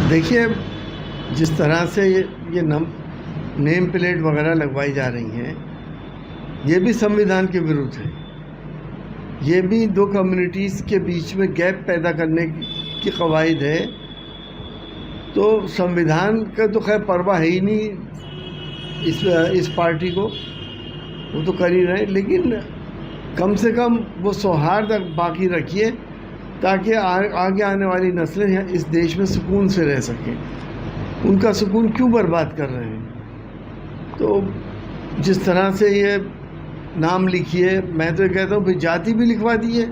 देखिए, जिस तरह से ये नेम प्लेट वगैरह लगवाई जा रही हैं, ये भी संविधान के विरुद्ध है। ये भी दो कम्युनिटीज़ के बीच में गैप पैदा करने की कवायद है। तो संविधान का तो खैर परवाह है ही नहीं इस पार्टी को, वो तो कर ही रहे, लेकिन कम से कम वो सौहार्द बाकी रखिए ताकि आगे आने वाली नस्लें इस देश में सुकून से रह सकें। उनका सुकून क्यों बर्बाद कर रहे हैं? तो जिस तरह से ये नाम लिखिए, मैं तो कहता हूँ फिर जाति भी लिखवा दिए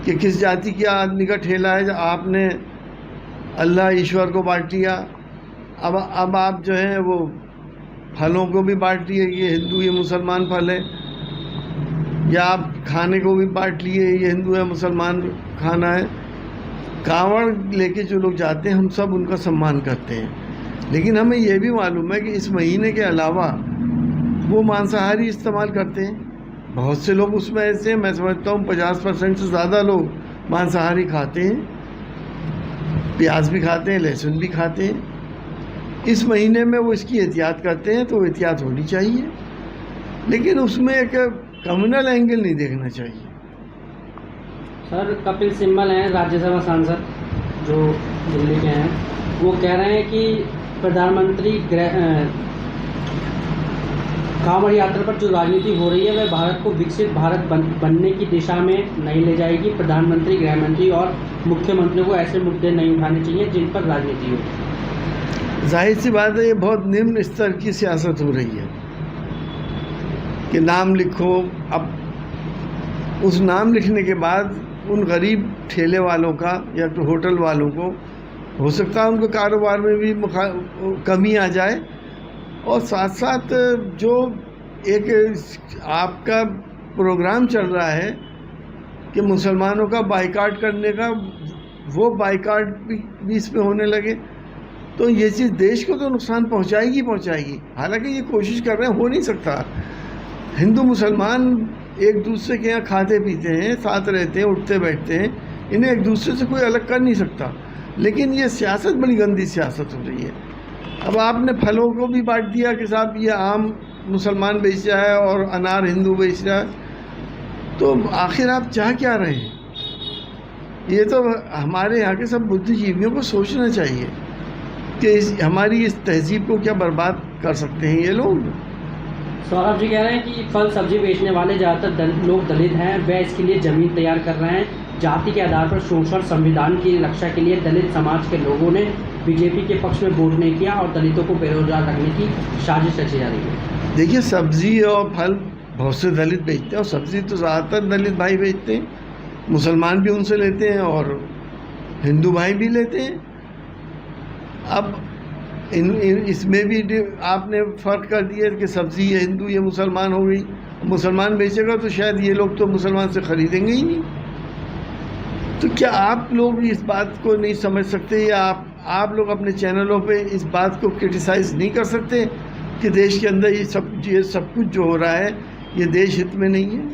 कि किस जाति के आदमी का ठेला है। आपने अल्लाह ईश्वर को बांट लिया, अब आप जो है वो फलों को भी बांट लिए, ये हिंदू ये मुसलमान फल है, या आप खाने को भी बांट लिए, ये हिंदू है मुसलमान खाना है। कांवड़ लेके जो लोग जाते हैं, हम सब उनका सम्मान करते हैं, लेकिन हमें यह भी मालूम है कि इस महीने के अलावा वो मांसाहारी इस्तेमाल करते हैं। बहुत से लोग उसमें ऐसे हैं, मैं समझता हूँ 50% से ज़्यादा लोग मांसाहारी खाते हैं, प्याज भी खाते हैं, लहसुन भी खाते हैं। इस महीने में वो इसकी एहतियात करते हैं, तो एहतियात होनी चाहिए, लेकिन उसमें एक कम्युनल एंगल नहीं देखना चाहिए। सर, कपिल सिब्बल हैं राज्यसभा सांसद जो दिल्ली के हैं, वो कह रहे हैं कि प्रधानमंत्री कांवड़ यात्रा पर जो राजनीति हो रही है वह भारत को विकसित भारत बनने की दिशा में नहीं ले जाएगी। प्रधानमंत्री, गृहमंत्री और मुख्यमंत्री को ऐसे मुद्दे नहीं उठाने चाहिए जिन पर राजनीति हो। जाहिर सी बात है, ये बहुत निम्न स्तर की सियासत हो रही है कि नाम लिखो। अब उस नाम लिखने के बाद उन गरीब ठेले वालों का या तो होटल वालों को हो सकता है उनके कारोबार में भी कमी आ जाए, और साथ साथ जो एक आपका प्रोग्राम चल रहा है कि मुसलमानों का बाइकाट करने का, वो बाइकाट भी इसमें होने लगे, तो ये चीज़ देश को तो नुकसान पहुंचाएगी। हालांकि ये कोशिश कर रहे हैं, हो नहीं सकता। हिंदू मुसलमान एक दूसरे के यहाँ खाते पीते हैं, साथ रहते हैं, उठते बैठते हैं, इन्हें एक दूसरे से कोई अलग कर नहीं सकता, लेकिन ये सियासत बड़ी गंदी सियासत हो रही है। अब आपने फलों को भी बांट दिया कि साहब ये आम मुसलमान बेच रहा है और अनार हिंदू बेच रहा है, तो आखिर आप चाह क्या रहे हैं? ये तो हमारे यहाँ के सब बुद्धिजीवियों को सोचना चाहिए कि हमारी इस तहजीब को क्या बर्बाद कर सकते हैं ये लोग। सौरभ जी कह रहे हैं कि फल सब्जी बेचने वाले ज़्यादातर लोग दलित हैं, वे इसके लिए ज़मीन तैयार कर रहे हैं। जाति के आधार पर शोषण, संविधान की रक्षा के लिए दलित समाज के लोगों ने बीजेपी के पक्ष में वोट नहीं किया और दलितों को बेरोजगार रखने की साजिश रची जा रही है। देखिए, सब्जी और फल बहुत से दलित बेचते हैं, और सब्जी तो ज़्यादातर दलित भाई बेचते हैं, मुसलमान भी उनसे लेते हैं और हिंदू भाई भी लेते हैं। अब इसमें भी आपने फ़र्क कर दिया कि सब्ज़ी ये हिंदू ये मुसलमान हो गई। मुसलमान बेचेगा तो शायद ये लोग तो मुसलमान से ख़रीदेंगे ही नहीं। तो क्या आप लोग इस बात को नहीं समझ सकते, या आप लोग अपने चैनलों पे इस बात को क्रिटिसाइज़ नहीं कर सकते कि देश के अंदर ये सब कुछ जो हो रहा है ये देश हित में नहीं है?